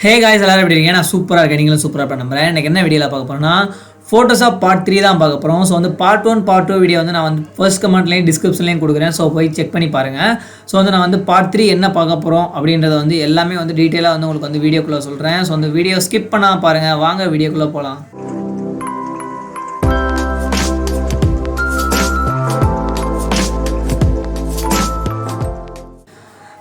Hey guys எல்லாரும் எப்படி இருக்கீங்க? நான் சூப்பராக இருக்கேன். நீங்களும் சூப்பராக இருப்பேன் நம்புறேன். எனக்கு என்ன வீடியோவில் பார்க்க போகிறோம்னா ஃபோட்டோஷாப் பார்ட் 3 தான் பார்க்க போகிறோம். ஸோ வந்து பார்ட் 1 பார்ட் 2 வீடியோ வந்து நான் வந்து ஃபர்ஸ்ட் கமெண்ட்லேயும் டிஸ்கிரிப்ஷன்லேயும் கொடுக்குறேன். ஸோ போய் செக் பண்ணி பாருங்கள். ஸோ வந்து நான் வந்து பார்ட் 3 என்ன பார்க்க போகிறோம் அப்படின்றத வந்து எல்லாமே வந்து டீட்டெயிலாக வந்து உங்களுக்கு வந்து வீடியோக்குள்ளே சொல்கிறேன். ஸோ அந்த வீடியோ ஸ்கிப் பண்ணால் பாருங்கள். வாங்க வீடியோக்குள்ளே போகலாம்.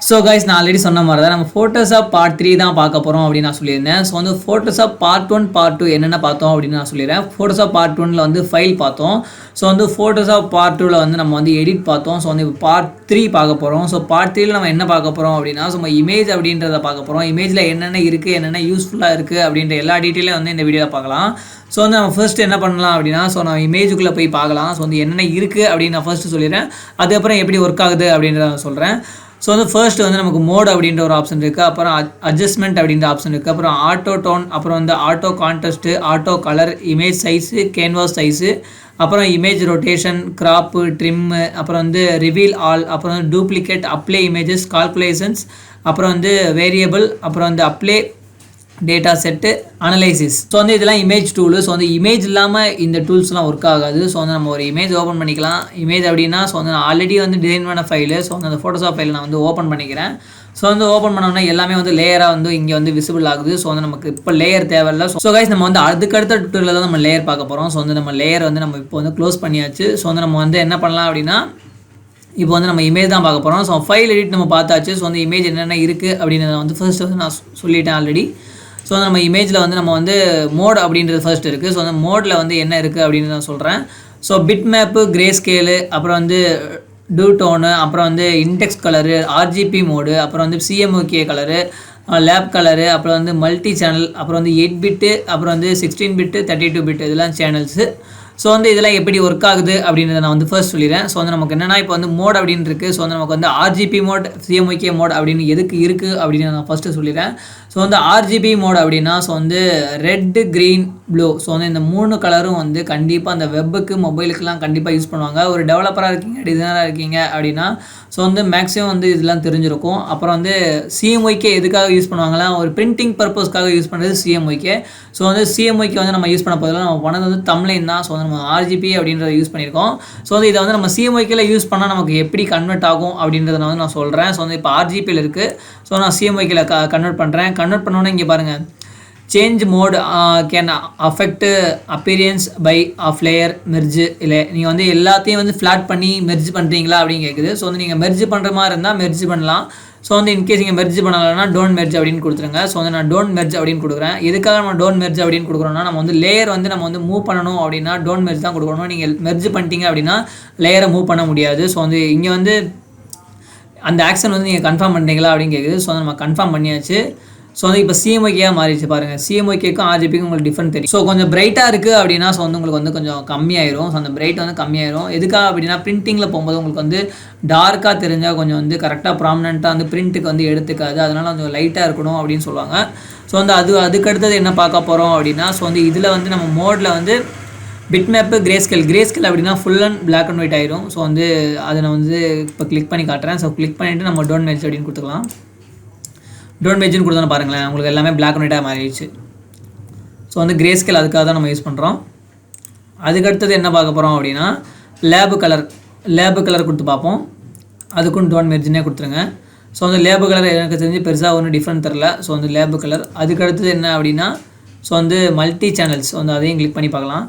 ஸோ கைஸ் நான் ஆல்ரெடி சொன்ன மாதிரி தான் நம்ம ஃபோட்டோஷாப் பார்ட் 3 தான் பார்க்க போகிறோம் அப்படின்னு நான் சொல்லியிருந்தேன். ஸோ வந்து ஃபோட்டோஷாப் பார்ட் 1 பார்ட் 2 என்னென்ன பார்த்தோம் அப்படின்னு நான் சொல்லிடுறேன். ஃபோட்டோஷாப் பார்ட் 1ல் வந்து ஃபைல் பார்த்தோம். ஸோ வந்து ஃபோட்டோஷாப் பார்ட் 2ல் வந்து நம்ம வந்து எடிட் பார்த்தோம். ஸோ வந்து பார்ட் 3 பார்க்க போகிறோம். ஸோ பார்ட் 3ல் நம்ம என்ன பார்க்க போகிறோம் அப்படின்னா நம்ம இமேஜ் அப்படின்றத பார்க்க போகிறோம். இமேஜில் என்னென்ன இருக்குது, என்னென்ன யூஸ்ஃபுல்லாக இருக்குது அப்படின்ற எல்லா டீட்டெயிலும் வந்து இந்த வீடியோவில் பார்க்கலாம். ஸோ வந்து நம்ம ஃபர்ஸ்ட் என்ன பண்ணலாம் அப்படின்னா நம்ம இமேஜுக்குள்ளே போய் பார்க்கலாம். ஸோ வந்து என்னென்ன இருக்குது அப்படின்னு நான் ஃபர்ஸ்ட்டு சொல்லிடுறேன். அதுக்கப்புறம் எப்படி ஒர்க் ஆகுது அப்படின்றத நான் சொல்கிறேன். ஸோ வந்து ஃபர்ஸ்ட் வந்து நமக்கு மோட் அப்படின்ற ஒரு ஆப்ஷன் இருக்குது. அப்புறம் அட்ஜஸ்ட்மெண்ட் அப்படின்ற ஆப்ஷன் இருக்குது. அப்புறம் ஆட்டோ டோன், அப்புறம் வந்து auto contrast, auto colour, image size, canvas size, அப்புறம் இமேஜ் ரொட்டேஷன், கிராப்பு, ட்ரிம்மு, அப்புறம் வந்து ரிவீல் ஆல், அப்புறம் வந்து டூப்ளிகேட், அப்ளை இமேஜஸ், கால்குலேஷன்ஸ், அப்புறம் வந்து வேரியபிள், அப்புறம் வந்து apply data set, analysis. So வந்து இதெல்லாம் இமேஜ் டூலு. ஸோ வந்து இமேஜ் இல்லாமல் இந்த டூல்ஸ்லாம் ஒர்க் ஆகாது. ஸோ வந்து நம்ம ஒரு இமேஜ் ஓப்பன் பண்ணிக்கலாம். இமேஜ் அப்படின்னா ஸோ வந்து நான் ஆல்ரெடி வந்து டிசைன் பண்ண ஃபைலு. ஸோ வந்து அந்த ஃபோட்டோஷாப் ஃபைல் நான் வந்து ஓப்பன் பண்ணிக்கிறேன். ஸோ வந்து ஓப்பன் பண்ணோம்னா எல்லாமே வந்து லேயராக வந்து இங்கே வந்து விசிபிள் ஆகுது. ஸோ வந்து நமக்கு இப்போ லேயர் தேவையில்லை. ஸோ கைஸ் நம்ம வந்து அதுக்கடுத்த டுட்டோரியலில் தான் நம்ம லேயர் பார்க்க போகிறோம். ஸோ வந்து நம்ம லேயர் வந்து நம்ம இப்போ வந்து க்ளோஸ் பண்ணியாச்சு. ஸோ வந்து நம்ம வந்து என்ன பண்ணலாம் அப்படின்னா இப்போ வந்து நம்ம இமேஜ் தான் பார்க்க போகிறோம். ஸோ ஃபைல் எடிட் நம்ம பார்த்தாச்சு. ஸோ வந்து இமேஜ் என்னென்ன இருக்குது அப்படின்றத வந்து ஃபர்ஸ்ட் வந்து நான் சொல்லிட்டேன் ஆல்ரெடி. ஸோ நம்ம இமேஜில் வந்து நம்ம வந்து மோட் அப்படின்றது ஃபர்ஸ்ட் இருக்குது. ஸோ அந்த மோடில் வந்து என்ன இருக்குது அப்படின்னு நான் சொல்கிறேன். So bit map, grey scale, அப்புறம் வந்து டூ டோனு, அப்புறம் வந்து இண்டெக்ஸ் கலரு, ஆர்ஜிபி மோடு, அப்புறம் வந்து சிஎம்ஓகே கலரு, லேப் கலரு, அப்புறம் வந்து மல்டி சேனல், அப்புறம் வந்து 8 பிட்டு, அப்புறம் வந்து 16 பிட்டு, 32 பிட்டு, இதெல்லாம் சேனல்ஸு. ஸோ வந்து இதெல்லாம் எப்படி ஒர்க் ஆகுது அப்படின்றத நான் வந்து ஃபர்ஸ்ட் சொல்லிடுறேன். ஸோ வந்து நமக்கு என்னென்னா இப்போ வந்து மோட் அப்படின்னு இருக்குது. ஸோ வந்து நமக்கு வந்து ஆர்ஜிபி மோட், சிஎம்ஒகே மோட் அப்படின்னு எதுக்கு இருக்குது அப்படின்னு நான் ஃபஸ்ட்டு சொல்லிடுறேன். ஸோ வந்து ஆர்ஜிபி மோட் அப்படின்னா ஸோ வந்து ரெட்டு, க்ரீன், ப்ளூ. ஸோ வந்து இந்த 3 கலரும் வந்து கண்டிப்பாக அந்த வெப்புக்கு, மொபைலுக்குலாம் கண்டிப்பாக யூஸ் பண்ணுவாங்க. ஒரு டெவலப்பராக இருக்கீங்க, டிசைனராக இருக்கீங்க அப்படின்னா ஸோ வந்து மேக்ஸிமம் வந்து இதெல்லாம் தெரிஞ்சிருக்கும். அப்புறம் வந்து சிஎம்ஒகே எதுக்காக யூஸ் பண்ணுவாங்களா, ஒரு பிரிண்டிங் பர்பஸ்க்காக யூஸ் பண்ணுறது சிஎம்ஒகே. ஸோ வந்து சிஎம்ஒகே வந்து நம்ம யூஸ் பண்ண போதில் நம்ம பண்ணது வந்து தம்ப்லைன் தான். ஸோ வந்து நம்ம ஆர்ஜிபி அப்படின்றத யூஸ் பண்ணியிருக்கோம். ஸோ வந்து இதை வந்து நம்ம சிஎம்ஒகேல யூஸ் பண்ணால் நமக்கு எப்படி கன்வெர்ட் ஆகும் அப்படின்றத நான் வந்து நான் சொல்கிறேன். ஸோ வந்து இப்போ ஆர்ஜிபியில் இருக்குது. ஸோ நான் சிஎம்ஒகேல கன்வெர்ட் பண்ணுறேன். கன்வெர்ட் பண்ணோன்னே இங்கே பாருங்கள், change mode can affect appearance by of layer merge. இல்லை நீங்கள் வந்து எல்லாத்தையும் வந்து ஃப்ளாட் பண்ணி மெர்ஜ் பண்ணுறீங்களா அப்படின்னு கேட்குது. ஸோ வந்து நீங்கள் மெர்ஜ் பண்ணுற மாதிரி இருந்தால் மெர்ஜ் பண்ணலாம். ஸோ வந்து இன்கேஸ் நீங்கள் மெர்ஜ் பண்ணலைன்னா டோன்ட் மெர்ஜ் அப்படின்னு கொடுத்துருங்க. ஸோ வந்து நான் டோன்ட் மெர்ஜ் அப்படின்னு கொடுக்குறேன். எதுக்காக நம்ம டோன்ட் மெர்ஜ் அப்படின்னு கொடுக்குறோம்னா நம்ம வந்து லேயர் வந்து நம்ம வந்து மூவ் பண்ணணும் அப்படின்னா டோன்ட் மெர்ஜ் தான் கொடுக்கணும். நீங்கள் மெர்ஜ் பண்ணிட்டீங்க அப்படின்னா லேயரை மூவ் பண்ண முடியாது. ஸோ வந்து இங்கே வந்து அந்த ஆக்ஷன் வந்து நீங்கள் கன்ஃபார்ம் பண்ணிட்டீங்களா அப்படின்னு கேட்குது. ஸோ நம்ம கன்ஃபார்ம் பண்ணியாச்சு. ஸோ வந்து இப்போ சிஎம்ஒகேயாக மாறிடுச்சு பாருங்கள். சிஎம்ஒகேக்கும் ஆர்ஜிபிக்கும் உங்களுக்கு டிஃப்ரெண்ட் தெரியும். ஸோ கொஞ்சம் பிரைட்டாக இருக்குது அப்படின்னா ஸோ வந்து உங்களுக்கு வந்து கொஞ்சம் கம்மியாயிரும். ஸோ அந்த பிரைட் வந்து கம்மியாயிரும். எதுக்காக அப்படின்னா பிரிண்டிங்கில் போகும்போது உங்களுக்கு வந்து டார்க்காக தெரிஞ்சால் கொஞ்சம் வந்து கரெக்டாக ப்ராமினெண்ட்டாக வந்து பிரிண்ட்டுக்கு வந்து எடுத்துக்காது. அதனால் கொஞ்சம் லைட்டாக இருக்கணும் அப்படின்னு சொல்லுவாங்க. ஸோ வந்து அதுக்கடுத்தது என்ன பார்க்க போகிறோம் அப்படின்னா ஸோ வந்து இதில் வந்து நம்ம மோடில் வந்து பிட் மேப்பு, கிரே ஸ்கேல் அப்படின்னா full and black and white ஆயிரும். ஸோ வந்து அதை நான் வந்து இப்போ கிளிக் பண்ணி காட்டுறேன். ஸோ கிளிக் பண்ணிவிட்டு நம்ம டோன்ட் மெர்ஜ் அப்படின்னு கொடுத்துக்கலாம். டோன்ட் மெர்ஜ்னு கொடுத்தோன்னு பாருங்களேன், உங்களுக்கு எல்லாமே பிளாக் அண்ட் ஒயிட்டாக மாறிடுச்சு. ஸோ வந்து கிரே ஸ்கேல் அதுக்காக தான் நம்ம யூஸ் பண்ணுறோம். அதுக்கடுத்தது என்ன பார்க்க போகிறோம் அப்படின்னா லேபு கலர் கொடுத்து பார்ப்போம். அதுக்கும் டோன்ட் மெர்ஜ்னே கொடுத்துருங்க. ஸோ வந்து லேபு கலர் எனக்கு தெரிஞ்சு பெருசாக ஒன்றும் டிஃப்ரெண்ட் தெரில. ஸோ வந்து லேபு கலர். அதுக்கடுத்தது என்ன அப்படின்னா ஸோ வந்து மல்டி சேனல்ஸ் வந்து அதையும் கிளிக் பண்ணி பார்க்கலாம்.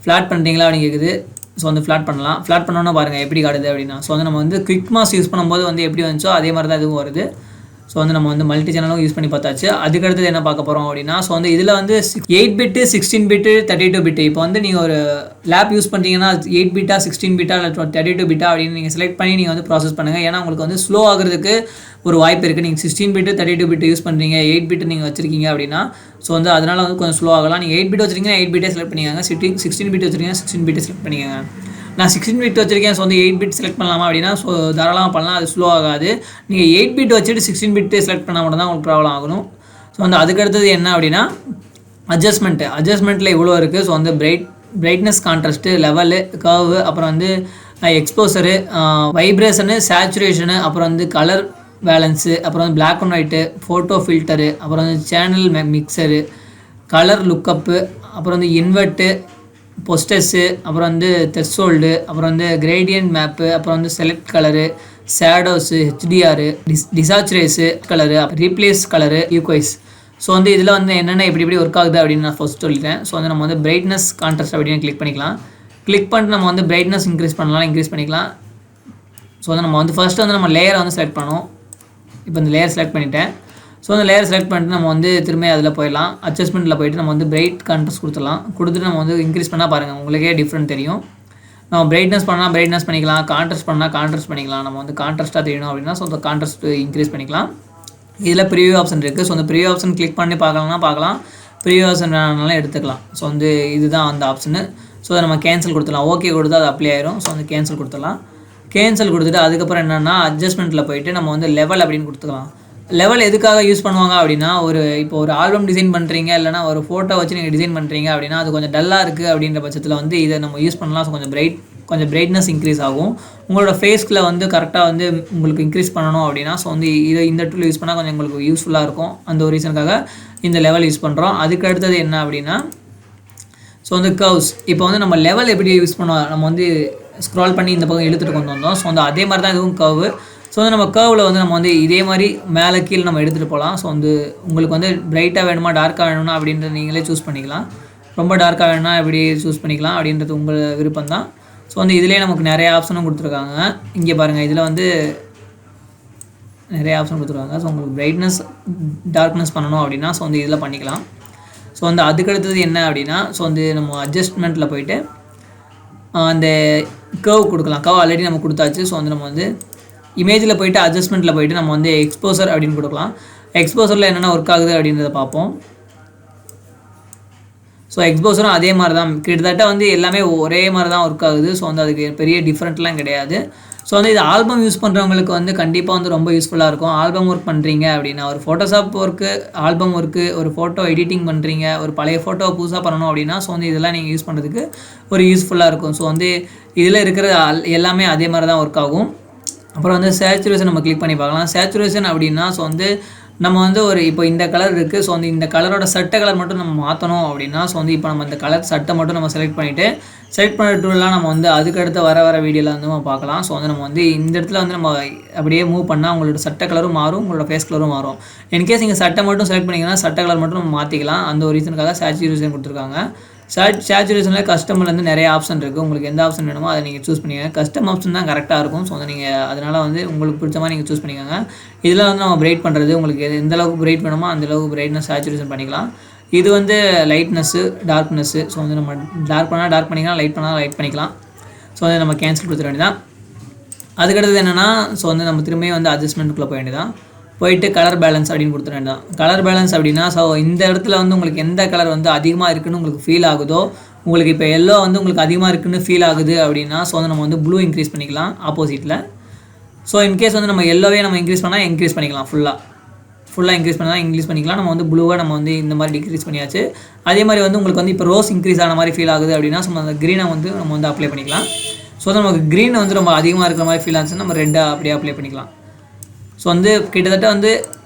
ஃப்ளாட் பண்ணுறீங்களா அப்படின்னு கேட்குது. ஸோ வந்து ஃப்ளாட் பண்ணலாம். ஃப்ளாட் பண்ணோன்னா பாருங்கள் எப்படி காட்டுது அப்படின்னா ஸோ வந்து நம்ம வந்து குவிக் மாஸ் யூஸ் பண்ணும்போது வந்து எப்படி வந்துச்சோ அதே மாதிரி தான் இதுவும் வருது. ஸோ வந்து நம்ம வந்து மல்டி சேனலும் யூஸ் பண்ணி பார்த்தாச்சு. அதுக்கடுத்தது என்ன பார்க்க போகிறோம் அப்படின்னா ஸோ வந்து இதில் வந்து 8 பிட்டு, 16 பிட்டு, 32 பிட்டு. இப்போ வந்து நீங்கள் ஒரு லேப் யூஸ் பண்ணுறீங்கன்னா 8 பிட்டா, 16 பிட்டா இல்லை 32 பிட்டா அப்படின்னு நீங்கள் செலக்ட் பண்ணி நீங்கள் வந்து ப்ராசஸ் பண்ணுங்கள். ஏன்னா உங்களுக்கு வந்து ஸ்லோ ஆகிறதுக்கு ஒரு வாய்ப்பு இருக்குது. நீங்கள் 16 பிட்டு, 32 பிட்டு யூஸ் பண்ணுறீங்க, 8 பிட்டு நீங்கள் வச்சிருக்கீங்க அப்படின்னா ஸோ வந்து அதனால் வந்து கொஞ்சம் ஸ்லோ ஆகலாம். நீங்கள் 8 பிட் வச்சிருக்கீங்கன்னா 8 பிட்டே செலக்ட் பண்ணிக்கோங்க. 16 பிட் வச்சிருக்கீங்கன்னா 16 பிட்டே செலக்ட் பண்ணிக்கோங்க. நான் 16 பிட் வச்சிருக்கேன். ஸோ வந்து 8 பிட் செலக்ட் பண்ணலாமா அப்படின்னா ஸோ தாராளமாக பண்ணலாம். அது ஸ்லோ ஆகாது. நீங்கள் 8 பிட் வச்சுட்டு 16 பிட் செலக்ட் பண்ணால் மட்டும் தான் உங்களுக்கு ப்ராப்ளம் ஆகணும். ஸோ வந்து அதுக்கடுத்தது என்ன அப்படின்னா அட்ஜஸ்ட்மெண்ட்டில் இவ்வளோ இருக்குது. ஸோ வந்து பிரைட்னஸ், கான்ட்ராஸ்ட்டு, லெவலு, கர்வு, அப்புறம் வந்து எக்ஸ்போசரு, வைப்ரேஷனு, சேச்சுரேஷனு, அப்புறம் வந்து கலர் பேலன்ஸு, அப்புறம் வந்து black and white, photo filter, அப்புறம் வந்து சேனல் மிக்சரு, கலர் லுக்கப்பு, அப்புறம் வந்து இன்வெர்ட்டு, பொஸ்டஸ்ஸு, அப்புறம் வந்து த்ரெஷ்ஹோல்டு, அப்புறம் வந்து கிரேடியன்ட் மேப்பு, அப்புறம் வந்து select colour, shadows, HDR, desaturate colour, replace colour, equalize. So வந்து இதில் வந்து என்னென்ன எப்படி ஒர்க் ஆகுது அப்படின்னு நான் ஃபர்ஸ்ட் சொல்லிட்டேன். ஸோ வந்து நம்ம வந்து பிரைட்னஸ் கான்ட்ராஸ்ட் அப்படின்னு கிளிக் பண்ணிக்கலாம். கிளிக் பண்ணிட்டு நம்ம வந்து பிரைட்னஸ் இன்க்ரீஸ் பண்ணலாம், இன்க்ரீஸ் பண்ணிக்கலாம். ஸோ வந்து நம்ம வந்து ஃபஸ்ட்டு வந்து நம்ம லேயரை வந்து செலக்ட் பண்ணணும். இப்போ இந்த லேயர் செலக்ட் பண்ணிவிட்டேன். ஸோ அந்த லேயர் செலக்ட் பண்ணிட்டு நம்ம வந்து திரும்ப அதில் போயிடலாம். அட்ஜஸ்ட்மெண்ட்டில் போய்ட்டு நம்ம வந்து பிரைட் கான்ட்ராஸ்ட் கொடுத்துடலாம். கொடுத்துட்டு நம்ம வந்து இன்க்ரீஸ் பண்ணால் பாருங்கள் உங்களுக்கே டிஃப்ரெண்ட் தெரியும். நம்ம பிரைட்னஸ் பண்ணால் பிரைட்னஸ் பண்ணிக்கலாம், கான்ட்ராஸ்ட் பண்ணால் கான்ட்ராஸ்ட் பண்ணிக்கலாம். நம்ம வந்து கான்ட்ராஸ்ட்டாக தெரியணும் அப்படின்னா ஸோ அந்த கான்ட்ராஸ்ட் இன்க்ரீஸ் பண்ணிக்கலாம். இதில் ப்ரிவியூ ஆப்ஷன் இருக்குது. ஸோ அந்த ப்ரிவியூ ஆப்ஷன் கிளிக் பண்ணி பார்க்கலாம். ப்ரிவியூ ஆப்ஷன் வேணாலும் எடுத்துக்கலாம். ஸோ வந்து இதுதான் அந்த ஆப்ஷனு. ஸோ அதை நம்ம கேன்சல் கொடுத்துடலாம். ஓகே கொடுத்தா அது அப்ளை ஆயிரும். ஸோ வந்து கேன்சல் கொடுத்துடலாம். கேன்சல் கொடுத்துட்டு அதுக்கப்புறம் என்னென்னா அட்ஜஸ்ட்மெண்ட்டில் போய்ட்டு நம்ம வந்து லெவல் அப்படின்னு கொடுத்துக்கலாம். லெவல் எதுக்காக யூஸ் பண்ணுவாங்க அப்படின்னா இப்போ ஒரு ஆல்பம் டிசைன் பண்ணுறீங்க, இல்லைனா ஒரு ஃபோட்டோ வச்சு நீங்கள் டிசைன் பண்ணுறீங்க அப்படின்னா அது கொஞ்சம் டல்லாக இருக்குது அப்படின்ற பட்சத்தில் வந்து இதை நம்ம யூஸ் பண்ணலாம். ஸோ கொஞ்சம் பிரைட்னஸ் இன்க்ரீஸ் ஆகும். உங்களோட ஃபேஸ்கில் வந்து கரெக்டாக வந்து உங்களுக்கு இன்க்ரீஸ் பண்ணணும் அப்படின்னா ஸோ வந்து இந்த டூல் யூஸ் பண்ணால் கொஞ்சம் உங்களுக்கு யூஸ்ஃபுல்லாக இருக்கும். அந்த ஒரு ரீசனுக்காக இந்த லெவல் யூஸ் பண்ணுறோம். அதுக்கு அடுத்தது என்ன அப்படின்னா ஸோ வந்து கர்வ்ஸ். இப்போ வந்து நம்ம லெவல் எப்படி யூஸ் பண்ணுவோம், நம்ம வந்து ஸ்க்ரால் பண்ணி இந்த பக்கம் இழுத்துட்டு கொண்டு வந்தோம். ஸோ வந்து அதே மாதிரி தான் இதுவும் கர்வு. ஸோ வந்து நம்ம கர்வில் வந்து நம்ம வந்து இதே மாதிரி மேலே கீழே நம்ம எடுத்துகிட்டு போகலாம். ஸோ வந்து உங்களுக்கு வந்து பிரைட்டாக வேணுமா டார்க்காக வேணுமா அப்படின்றத நீங்களே சூஸ் பண்ணிக்கலாம். ரொம்ப டார்க்காக வேணும்னா எப்படி சூஸ் பண்ணிக்கலாம் அப்படின்றது உங்கள் விருப்பம் தான். ஸோ வந்து இதிலே நமக்கு நிறைய ஆப்ஷனும் கொடுத்துருக்காங்க. இங்கே பாருங்கள், இதில் வந்து நிறைய ஆப்ஷன் கொடுத்துருக்காங்க. ஸோ உங்களுக்கு பிரைட்னஸ் டார்க்னஸ் பண்ணணும் அப்படின்னா ஸோ வந்து இதில் பண்ணிக்கலாம். ஸோ வந்து அதுக்கடுத்தது என்ன அப்படின்னா ஸோ வந்து நம்ம அட்ஜஸ்ட்மெண்ட்டில் போய்ட்டு அந்த கர்வ் கொடுக்கலாம். கர்வ் ஆல்ரெடி நம்ம கொடுத்தாச்சு. ஸோ வந்து நம்ம வந்து இமேஜில் போய்ட்டு அட்ஜஸ்ட்மெண்ட்டில் போய்ட்டு நம்ம வந்து எக்ஸ்போசர் அப்படின்னு கொடுக்கலாம். எக்ஸ்போசரில் என்னென்ன ஒர்க் ஆகுது அப்படின்றத பார்ப்போம். ஸோ எக்ஸ்போசரும் அதே மாதிரி தான், கிட்டத்தட்ட வந்து எல்லாமே ஒரே மாதிரி தான் ஒர்க் ஆகுது. ஸோ வந்து அதுக்கு பெரிய டிஃப்ரெண்ட்லாம் கிடையாது. ஸோ வந்து இது ஆல்பம் யூஸ் பண்ணுறவங்களுக்கு வந்து கண்டிப்பாக வந்து ரொம்ப யூஸ்ஃபுல்லாக இருக்கும். ஆல்பம் ஒர்க் பண்ணுறீங்க அப்படின்னா, ஒரு ஃபோட்டோஷாப் ஒர்க்கு, ஆல்பம் ஒர்க்கு, ஒரு ஃபோட்டோ எடிட்டிங் பண்ணுறீங்க, ஒரு பழைய ஃபோட்டோவை புதுசாக பண்ணணும் அப்படின்னா ஸோ வந்து இதெல்லாம் நீங்கள் யூஸ் பண்ணுறதுக்கு ஒரு யூஸ்ஃபுல்லாக இருக்கும். ஸோ வந்து இதில் இருக்கிற எல்லாமே அதே மாதிரி தான் ஒர்க் ஆகும். அப்புறம் வந்து சேச்சுரேஷன் நம்ம கிளிக் பண்ணி பார்க்கலாம். சேச்சுரேஷன் அப்படின்னா ஸோ வந்து நம்ம வந்து இப்போ இந்த கலர் இருக்குது. ஸோ வந்து இந்த கலரோட சட்டை கலர் மட்டும் நம்ம மாற்றணும் அப்படின்னா ஸோ வந்து இப்போ நம்ம இந்த கலர் சட்டை மட்டும் நம்ம செலக்ட் பண்ணிவிட்டு செலக்ட் பண்ண டூல்லாம் நம்ம வந்து அதுக்கடுத்து வர வீடியோவில் வந்து நம்ம பார்க்கலாம். ஸோ வந்து நம்ம வந்து இந்த இடத்துல வந்து நம்ம அப்படியே மூவ் பண்ணால் உங்களோட சட்டை கலரும் மாறும், உங்களோட ஃபேஸ் கலரும் மாறும். இன்கேஸ் நீங்கள் சட்டை மட்டும் செலக்ட் பண்ணிங்கன்னா சட்டை கலர் மட்டும் நம்ம மாற்றிக்கலாம். அந்த ஒரு ரீசனுக்காக சேச்சுரேஷன் கொடுத்துருக்காங்க. சேச்சுரேஷனில் கஸ்டமில் வந்து நிறைய ஆப்ஷன் இருக்குது. உங்களுக்கு எந்த ஆப்ஷன் வேணுமோ அதை நீங்கள் சூஸ் பண்ணிக்கோங்க. கஸ்டம் ஆப்ஷன் தான் கரெக்டாக இருக்கும். ஸோ வந்து நீங்கள் அதனால் வந்து உங்களுக்கு பிடிச்ச மாதிரி நீங்கள் சூஸ் பண்ணிக்கோங்க. இதில் வந்து நம்ம பிரைட் பண்ணுறது உங்களுக்கு எந்த அளவுக்கு பிரைட் வேணுமோ அந்தளவுக்கு பிரைட்னஸ் சேச்சுரேஷன் பண்ணிக்கலாம். இது வந்து லைட்னஸ்ஸு, டார்க்னஸ்ஸு. ஸோ வந்து நம்ம டார்க் பண்ணால் டார்க் பண்ணிக்கலாம், லைட் பண்ணால் லைட் பண்ணிக்கலாம். ஸோ வந்து நம்ம கேன்சல் கொடுத்துட வேண்டியதான். அதுக்கடுத்தது என்னென்னா ஸோ வந்து நம்ம திரும்பியும் வந்து அட்ஜஸ்ட்மெண்ட்டுக்குள்ளே போக வேண்டியதான். போயிட்டு கலர் பேலன்ஸ் அப்படின்னு கொடுத்துட வேண்டாம். கலர் பேலன்ஸ் அப்படின்னா ஸோ இந்த இடத்துல வந்து உங்களுக்கு எந்த கலர் வந்து அதிகமாக இருக்குதுன்னு உங்களுக்கு ஃபீல் ஆகுதோ, உங்களுக்கு இப்போ எல்லோ வந்து உங்களுக்கு அதிகமாக இருக்குதுன்னு ஃபீல் ஆகுது அப்படின்னா ஸோ வந்து நம்ம வந்து ப்ளூ இன்க்ரீஸ் பண்ணிக்கலாம் ஆப்போசிட்டில். ஸோ இன்கேஸ் வந்து நம்ம எல்லோவே நம்ம இன்க்ரீஸ் பண்ணால் இன்க்ரீஸ் பண்ணிக்கலாம். ஃபுல்லாக இன்க்ரீஸ் பண்ணால் இன்க்ரீஸ் பண்ணிக்கலாம். நம்ம வந்து ப்ளூவை நம்ம வந்து இந்த மாதிரி டிக்ரீஸ் பண்ணியாச்சு. அதே மாதிரி வந்து உங்களுக்கு வந்து இப்போ ரோஸ் இன்க்ரீஸ் ஆன மாதிரி ஃபீல் ஆகுது அப்படின்னா ஸோ அந்த க்ரீனை வந்து நம்ம வந்து அப்ளை பண்ணிக்கலாம். ஸோ நமக்கு க்ரீன் வந்து ரொம்ப அதிகமாக இருக்கிற மாதிரி ஃபீல் ஆச்சுன்னா நம்ம ரெட்டாக அப்படியே அப்ளை பண்ணிக்கலாம். ஸோ வந்து கிட்டத்தட்ட வந்து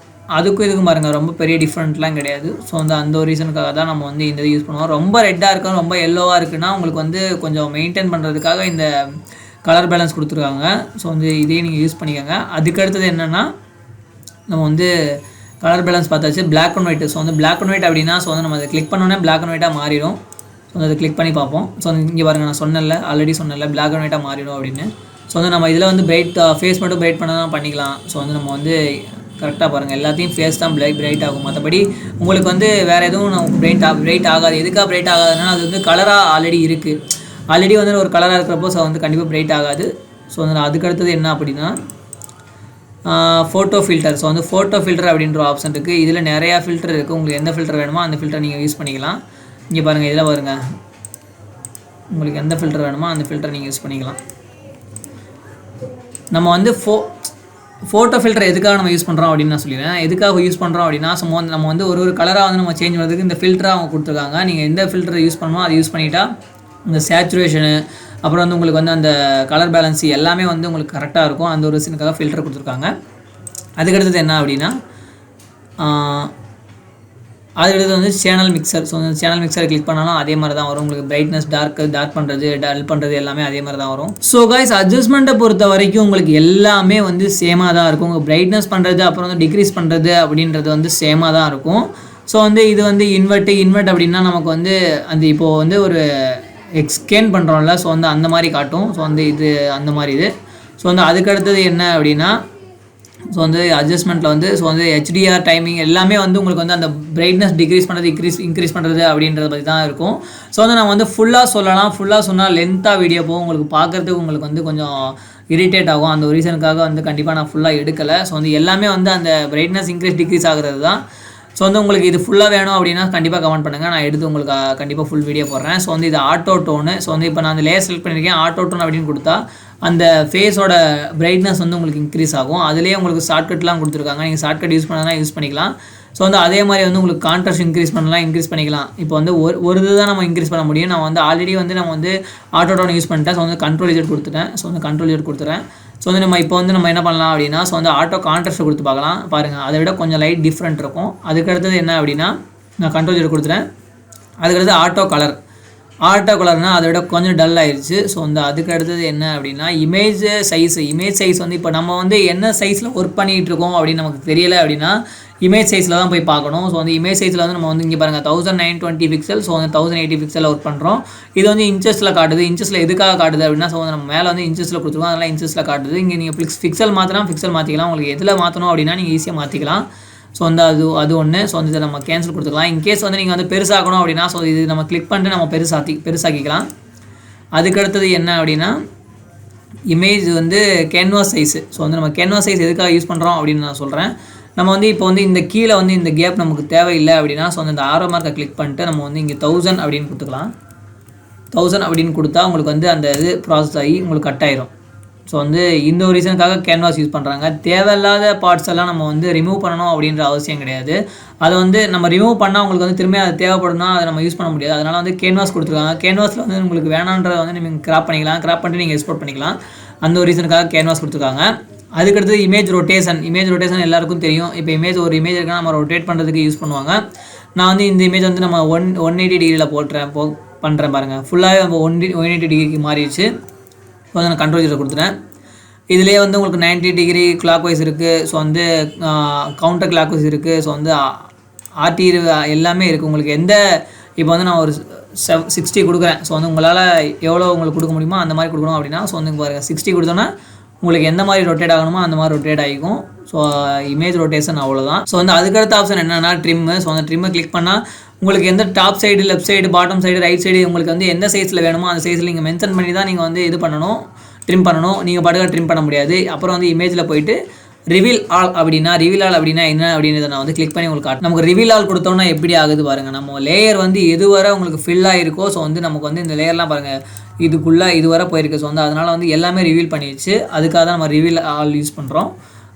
அதுக்கும் இதுக்கும் பாருங்கள் ரொம்ப பெரிய டிஃப்ரெண்ட்லாம் கிடையாது. ஸோ வந்து அந்த ஒரு ரீசனுக்காக தான் நம்ம வந்து இந்த யூஸ் பண்ணுவோம். ரொம்ப ரெட்டாக இருக்கும், ரொம்ப எல்லோவாக இருக்குன்னா உங்களுக்கு வந்து கொஞ்சம் மெயின்டைன் பண்ணுறதுக்காக இந்த கலர் பேலன்ஸ் கொடுத்துருக்காங்க. ஸோ வந்து இதையும் நீங்கள் யூஸ் பண்ணிக்கோங்க. அதுக்கு அடுத்தது என்னென்னா நம்ம வந்து கலர் பேலன்ஸ் பார்த்தாச்சு. Black and white. ஸோ வந்து பிளாக் அண்ட் ஒயிட் அப்படின்னா ஸோ வந்து நம்ம அதை கிளிக் பண்ணோன்னே பிளாக் அண்ட் ஒயிட்டாக மாறிடும். ஸோ அதை கிளிக் பண்ணி பார்ப்போம். ஸோ இங்கே பாருங்கள், நான் ஆல்ரெடி சொன்னேன்ல பிளாக் அண்ட் ஒயிட்டாக மாறிடும் அப்படின்னு. ஸோ வந்து நம்ம இதில் வந்து ஃபேஸ் மட்டும் பிரைட் பண்ண தான் பண்ணிக்கலாம். ஸோ வந்து நம்ம வந்து கரெக்டாக பாருங்கள், எல்லாத்தையும் ஃபேஸ் தான் பிரைட் ஆகும். மற்றபடி உங்களுக்கு வந்து வேறு எதுவும் பிரைட் ஆகாது. எதுக்காக பிரைட் ஆகாதுன்னா அது வந்து கலராக ஆல்ரெடி இருக்குது. ஆல்ரெடி வந்து ஒரு கலராக இருக்கிறப்போ ஸோ வந்து கண்டிப்பாக பிரைட் ஆகாது. ஸோ வந்து அதுக்கடுத்தது என்ன அப்படின்னா ஃபோட்டோ ஃபில்டர். ஸோ வந்து ஃபோட்டோ ஃபில்டர் அப்படின்ற ஆப்ஷன் இருக்குது. இதில் நிறையா ஃபில்டர் இருக்குது. உங்களுக்கு எந்த ஃபில்டர் வேணுமோ அந்த ஃபில்டர் நீங்கள் யூஸ் பண்ணிக்கலாம். இங்கே பாருங்கள், இதில் பாருங்கள், உங்களுக்கு எந்த ஃபில்டர் வேணுமோ அந்த ஃபில்டர் நீங்கள் யூஸ் பண்ணிக்கலாம். நம்ம வந்து ஃபோட்டோ ஃபில்டர் எதுக்காக நம்ம யூஸ் பண்ணுறோம் அப்படின்னு நான் சொல்லிடுறேன். எதுக்காக யூஸ் பண்ணுறோம் அப்படின்னா நம்ம வந்து ஒரு கலராக வந்து நம்ம சேஞ்ச் பண்ணுறதுக்கு இந்த ஃபில்டராக அவங்க கொடுத்துருக்காங்க. நீங்கள் எந்த ஃபில்டரை யூஸ் பண்ணணுமோ அதை யூஸ் பண்ணிட்டா இந்த சேச்சுரேஷனு அப்புறம் வந்து உங்களுக்கு வந்து அந்த கலர் பேலன்ஸ் எல்லாமே வந்து உங்களுக்கு கரெக்டாக இருக்கும். அந்த ஒரு ரீசனுக்காக ஃபில்டர் கொடுத்துருக்காங்க. அதுக்கடுத்தது என்ன அப்படின்னா அதுக்கடுத்து வந்து சேனல் மிக்சர். ஸோ அந்த சேனல் மிக்சரை கிளிக் பண்ணாலும் அதே மாதிரி தான் வரும். உங்களுக்கு பிரைட்னஸ் டார்க் பண்ணுறது டல் பண்ணுறது எல்லாமே அதே மாதிரி தான் வரும். ஸோ கைஸ் அட்ஜஸ்ட்மெண்ட்டை பொறுத்த வரைக்கும் உங்களுக்கு எல்லாமே வந்து சேமாக தான் இருக்கும். உங்கள் பிரைட்னஸ் பண்ணுறது அப்புறம் வந்து டிக்ரீஸ் பண்ணுறது அப்படின்றது வந்து சேமாக தான் இருக்கும். ஸோ வந்து இது வந்து இன்வெர்ட் அப்படின்னா நமக்கு வந்து அந்த இப்போது வந்து ஒரு ஸ்கேன் பண்ணுறோம்ல, ஸோ வந்து அந்த மாதிரி காட்டும். ஸோ வந்து இது அந்த மாதிரி இது. ஸோ வந்து அதுக்கடுத்தது என்ன அப்படின்னா ஸோ வந்து அட்ஜஸ்ட்மெண்ட்டில் வந்து ஸோ வந்து ஹெச்டிஆர் டைமிங் எல்லாமே வந்து உங்களுக்கு வந்து அந்த பிரைட்னஸ் டிக்ரீஸ் பண்ணுறது இன்க்ரீஸ் பண்ணுறது அப்படின்றத பற்றி தான் இருக்கும். ஸோ வந்து நம்ம வந்து ஃபுல்லாக சொல்லலாம். ஃபுல்லாக சொன்னால் லென்த்தாக வீடியோ போகும், உங்களுக்கு பார்க்குறதுக்கு உங்களுக்கு வந்து கொஞ்சம் இரிட்டேட் ஆகும். அந்த ஒரு ரீசனுக்காக வந்து கண்டிப்பாக நான் ஃபுல்லாக எடுக்கலை. ஸோ வந்து எல்லாமே வந்து அந்த பிரைட்னஸ் டிக்ரீஸ் ஆகிறது தான். ஸோ வந்து உங்களுக்கு இது ஃபுல்லாக வேணும் அப்படின்னா கண்டிப்பாக கமெண்ட் பண்ணுங்கள், நான் எடுத்து உங்களுக்கு கண்டிப்பாக ஃபுல் வீடியோ போடுறேன். ஸோ வந்து இது ஆட்டோ டோனு. ஸோ வந்து இப்போ நான் அந்த லேயர் செலக்ட் பண்ணியிருக்கேன். ஆட்டோ டோன் அப்படின்னு கொடுத்தா அந்த ஃபேஸோட பிரைட்னஸ் வந்து உங்களுக்கு இன்க்ரீஸ் ஆகும். அதுலேயே உங்களுக்கு ஷார்ட்கட்லாம் கொடுத்துருக்காங்க, நீங்கள் ஷார்ட்கட் யூஸ் பண்ணால் யூஸ் பண்ணிக்கலாம். ஸோ வந்து அதே மாதிரி வந்து உங்களுக்கு கான்ட்ராஸ்ட் இன்க்ரீஸ் பண்ணிக்கலாம். இப்போ வந்து ஒரு இது தான் நம்ம இன்க்ரீஸ் பண்ண முடியும். நான் வந்து ஆல்ரெடி வந்து நம்ம வந்து ஆட்டோ டோன் யூஸ் பண்ணிட்டேன். ஸோ வந்து கண்ட்ரோல் Z கொடுத்துட்டேன். ஸோ வந்து கண்ட்ரோல் Z கொடுத்துறேன். ஸோ வந்து நம்ம இப்போ வந்து நம்ம என்ன பண்ணலாம் அப்படின்னா ஸோ வந்து ஆட்டோ கான்ட்ராஸ்ட் கொடுத்து பார்க்கலாம். பாருங்கள், அதை விட கொஞ்சம் லைட் டிஃப்ரெண்ட் இருக்கும். அதுக்கடுத்தது என்ன அப்படின்னா நான் கண்ட்ரோல் Z கொடுத்துறேன். அதுக்கடுத்து ஆட்டோ கலர்னால் அதை விட கொஞ்சம் டல் ஆயிடுச்சு. ஸோ வந்து அதுக்கு அடுத்தது என்ன அப்படின்னா இமேஜ் சைஸ் வந்து இப்போ நம்ம வந்து என்ன சைஸில் ஒர்க் பண்ணிகிட்டு இருக்கோம் அப்படின்னு நமக்கு தெரியலை அப்படின்னா இமேஜ் சைஸில் தான் போய் பார்க்கணும். ஸோ வந்து இமேஜ் சைஸில் வந்து நம்ம வந்து இங்கே பாருங்கள் 1920 பிக்சல். ஸோ வந்து 1080 பிக்சலில் ஒர்க் பண்ணுறோம். இது வந்து இன்ச்சஸில் காட்டுது. இன்ச்சஸில் எதுக்காக காட்டுது அப்படின்னா ஸோ நம்ம மேலே வந்து இன்ச்சஸில் கொடுத்துருக்கோம், அதெல்லாம் இன்ச்சஸில் காட்டுது. இங்கே நீங்கள் பிக்சல் மாற்றிக்கலாம். உங்களுக்கு எதில் மாற்றணும் அப்படின்னா நீங்கள் ஈஸியாக மாற்றிக்கலாம். ஸோ வந்து அது ஒன்று. ஸோ வந்து இதை நம்ம கேன்சல் கொடுத்துக்கலாம். இன்கேஸ் வந்து நீங்கள் வந்து பெருசாகணும் அப்படின்னா ஸோ இது நம்ம கிளிக் பண்ணிட்டு நம்ம பெருசாக்கிக்கலாம். அதுக்கடுத்தது என்ன அப்படின்னா இமேஜ் வந்து கேன்வாஸ் சைஸு. ஸோ வந்து நம்ம கேன்வாஸ் சைஸ் எதுக்காக யூஸ் பண்ணுறோம் அப்படின்னு நான் சொல்கிறேன். நம்ம வந்து இப்போ வந்து இந்த கீழே வந்து இந்த கேப் நமக்கு தேவையில்லை அப்படின்னா ஸோ வந்து இந்த ஆரோ மார்க்கை கிளிக் பண்ணிட்டு நம்ம வந்து இங்கே 1000 அப்படின்னு கொடுத்துக்கலாம். 1000 அப்படின்னு கொடுத்தா உங்களுக்கு வந்து அந்த இது ப்ராசஸ் ஆகி உங்களுக்கு கட் ஆயிரும். ஸோ வந்து இந்த ஒரு ரீசனுக்காக கேன்வாஸ் யூஸ் பண்ணுறாங்க. தேவையில்லாத பார்ட்ஸ் எல்லாம் நம்ம வந்து ரிமூவ் பண்ணணும் அப்படின்ற அவசியம் கிடையாது. அதை வந்து நம்ம ரிமூவ் பண்ணால் உங்களுக்கு வந்து திரும்பி அது தேவைப்படும்னா அதை நம்ம யூஸ் பண்ண முடியாது. அதனால் வந்து கேன்வாஸ் கொடுத்துருக்காங்க. கேன்வாஸில் வந்து உங்களுக்கு வேணான்றதை வந்து நீங்கள் கிராப் பண்ணிட்டு நீங்கள் எக்ஸ்போர்ட் பண்ணிக்கலாம். அந்த ஒரு ரீசனுக்காக கேன்வாஸ் கொடுத்துருக்காங்க. அதுக்கடுத்து இமேஜ் ரொட்டேஷன் எல்லாருக்கும் தெரியும். இப்போ ஒரு இமேஜ் இருக்குன்னா நம்ம ரொட்டேட் பண்ணுறதுக்கு யூஸ் பண்ணுவாங்க. நான் வந்து இந்த இமேஜ் வந்து நம்ம 180 டிகிரியில் பண்ணுறேன் பாருங்கள். ஃபுல்லாகவே நம்ம 180 டிகிரிக்கு மாறிடுச்சு. ஸோ வந்து நான் கண்ட்ரோல் Z கொடுத்துட்டேன். இதிலே வந்து உங்களுக்கு 90 டிகிரி கிளாக் வைஸ் இருக்குது. ஸோ வந்து கவுண்டர் கிளாக் வைஸ் இருக்குது. ஸோ வந்து RT எல்லாமே இருக்குது. உங்களுக்கு இப்போ வந்து நான் ஒரு 60 கொடுக்குறேன். ஸோ வந்து உங்களால் எவ்வளோ உங்களுக்கு கொடுக்க முடியுமோ அந்த மாதிரி கொடுக்கணும் அப்படின்னா ஸோ வந்து பாருங்கள் 60 கொடுத்தோன்னா உங்களுக்கு எந்த மாதிரி ரொட்டேட் ஆகணுமோ அந்த மாதிரி ரொட்டேட் ஆகிக்கும். ஸோ இமேஜ் ரொட்டேஷன் அவ்வளோதான். ஸோ வந்து அதுக்கடுத்த ஆப்ஷன் என்னென்னா ட்ரிம்மு. ஸோ அந்த ட்ரிம்மை கிளிக் பண்ணால் உங்களுக்கு எந்த top side, left side, bottom side, right side உங்களுக்கு வந்து எந்த சைஸில் வேணுமோ அந்த சைஸில் நீங்கள் மென்ஷன் பண்ணி தான் நீங்கள் வந்து ட்ரிம் பண்ணணும். நீங்கள் பாட்டுக்காக ட்ரிம் பண்ண முடியாது. அப்புறம் வந்து இமேஜில் போயிட்டு ரிவீல் ஆல் அப்படின்னா என்ன அப்படின்றத நான் வந்து கிளிக் பண்ணி உங்களுக்கு காட்டு. நமக்கு ரிவீல் ஆல் கொடுத்தோன்னா எப்படி ஆகுது பாருங்கள். நம்ம லேயர் வந்து எதுவரை உங்களுக்கு ஃபில் ஆகிருக்கோ ஸோ வந்து நமக்கு வந்து இந்த லேயர்லாம் பாருங்கள் இதுவரை போயிருக்கு. ஸோ வந்து அதனால் வந்து எல்லாமே ரிவீல் பண்ணிடுச்சு. அதுக்காக தான் நம்ம ரிவீல் ஆல் யூஸ் பண்ணுறோம்.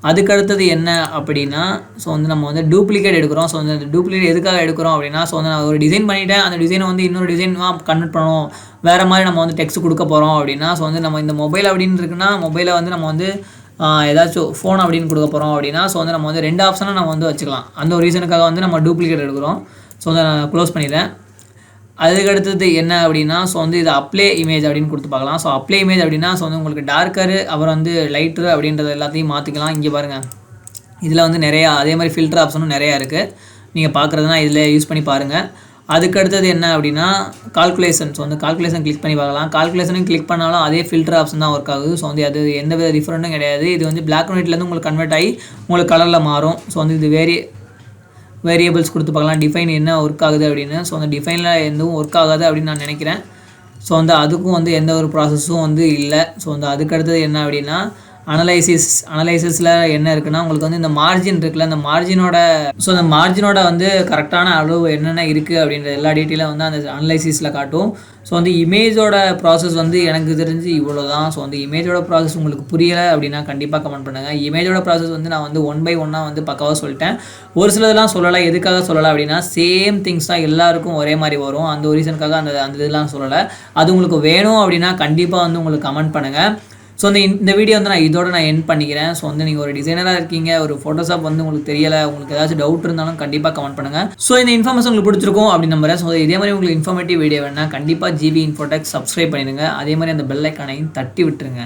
அதுக்கடுத்தது என்ன அப்படின்னா ஸோ வந்து நம்ம வந்து டூப்ளிகேட் எடுக்கிறோம். ஸோ வந்து டூப்ளிகேட் எதுக்காக எடுக்கிறோம் அப்படின்னா ஸோ வந்து நான் ஒரு டிசைன் பண்ணிவிட்டேன், அந்த டிசைனை வந்து இன்னொரு டிசைனாக கன்வெர்ட் பண்ணணும், வேறு மாதிரி நம்ம வந்து டெக்ஸ்ட் கொடுக்க போகிறோம் அப்படின்னா ஸோ வந்து நம்ம இந்த மொபைல் அப்படின்னு இருக்குன்னா மொபைலை வந்து நம்ம வந்து ஏதாச்சும் ஃபோன் அப்படின்னு கொடுக்க போகிறோம் அப்படின்னா ஸோ வந்து நம்ம வந்து 2 ஆப்ஷனாக நம்ம வந்து வச்சுக்கலாம். அந்த ஒரு ரீசனுக்காக வந்து நம்ம டூப்ளிகேட் எடுக்கிறோம். ஸோ வந்து நான் க்ளோஸ் பண்ணிடுறேன். அதுக்கடுத்தது என்ன அப்படின்னா ஸோ வந்து இது அப்ளை இமேஜ் அப்படின்னு கொடுத்து பார்க்கலாம். ஸோ அப்ளை இமேஜ் அப்படின்னா ஸோ வந்து உங்களுக்கு டார்க்கரு அப்புறம் வந்து லைட்ரு அப்படின்றது எல்லாத்தையும் மாற்றிக்கலாம். இங்கே பாருங்கள், இதில் வந்து நிறையா அதே மாதிரி ஃபில்டர் ஆப்ஷனும் நிறையா இருக்குது. நீங்கள் பார்க்குறதுனா இதில் யூஸ் பண்ணி பாருங்கள். அதுக்கடுத்தது என்ன அப்படின்னா கால்குலேஷன். ஸோ வந்து கால்குலேஷன் கிளிக் பண்ணி பார்க்கலாம். கால்குலேஷனும் கிளிக் பண்ணாலும் அதே ஃபில்டர் ஆப்ஷன் தான் ஒர்க் ஆகுது. ஸோ வந்து அது எந்த வித டிஃப்ரெண்ட்டும் கிடையாது. இது வந்து பிளாக் அண்ட் ஒயிட்லேருந்து உங்களுக்கு கன்வெர்ட் ஆகி உங்களுக்கு கலரில் மாறும். ஸோ வந்து இது வேரியபிள்ஸ் கொடுத்து பார்க்கலாம். டிஃபைன் என்ன ஒர்க் ஆகுது அப்படின்னு. ஸோ அந்த டிஃபைனில் எதுவும் ஒர்க் ஆகாது அப்படின்னு நான் நினைக்கிறேன். ஸோ வந்து அதுக்கும் வந்து எந்த ஒரு ப்ராசஸும் வந்து இல்லை. ஸோ வந்து அதுக்கடுத்தது என்ன அப்படின்னா அனலைசிஸில் என்ன இருக்குன்னா உங்களுக்கு வந்து இந்த மார்ஜின் இருக்குல்ல, இந்த மார்ஜினோட வந்து கரெக்டான அளவு என்னென்ன இருக்குது அப்படின்ற எல்லா டீட்டெயிலும் வந்து அந்த அனலைசிஸில் காட்டும். ஸோ வந்து இமேஜோட ப்ராசஸ் வந்து எனக்கு தெரிஞ்சு இவ்வளோ தான். ஸோ வந்து இமேஜோட ப்ராசஸ் உங்களுக்கு புரியலை அப்படின்னா கண்டிப்பாக கமெண்ட் பண்ணுங்கள். இமேஜோட ப்ராசஸ் வந்து நான் வந்து 1 by 1 வந்து பக்காவாக சொல்லிட்டேன். ஒரு சிலதெல்லாம் சொல்லலை. எதுக்காக சொல்லலை அப்படின்னா சேம் திங்ஸ் தான் எல்லாருக்கும் ஒரே மாதிரி வரும். அந்த ஒரு ரீசனுக்காக அந்த இதெல்லாம் சொல்லலை. அது உங்களுக்கு வேணும் அப்படின்னா கண்டிப்பாக வந்து உங்களுக்கு கமெண்ட் பண்ணுங்கள். ஸோ இந்த வீடியோ வந்து நான் இதோட நான் எண்ட் பண்ணிக்கிறேன். ஸோ வந்து நீங்கள் ஒரு டிசைனராக இருக்கீங்க, ஒரு ஃபோட்டோஷாப் வந்து உங்களுக்கு தெரியலை, உங்களுக்கு ஏதாச்சும் டவுட் இருந்தாலும் கண்டிப்பாக கமெண்ட் பண்ணுங்கள். ஸோ இந்த இன்ஃபர்மேஷன் உங்களுக்கு பிடிச்சிருக்கும் அப்படின்னு நம்புறேன். ஸோ இதே மாதிரி உங்களுக்கு இன்ஃபர்மேட்டிவ் வீடியோ வேணா கண்டிப்பாக ஜிபி இன்ஃபோடெக் சப்ஸ்கிரைப் பண்ணிடுங்க. அதே மாதிரி அந்த பெல் ஐக்கானையும் தட்டி விட்டுருங்க.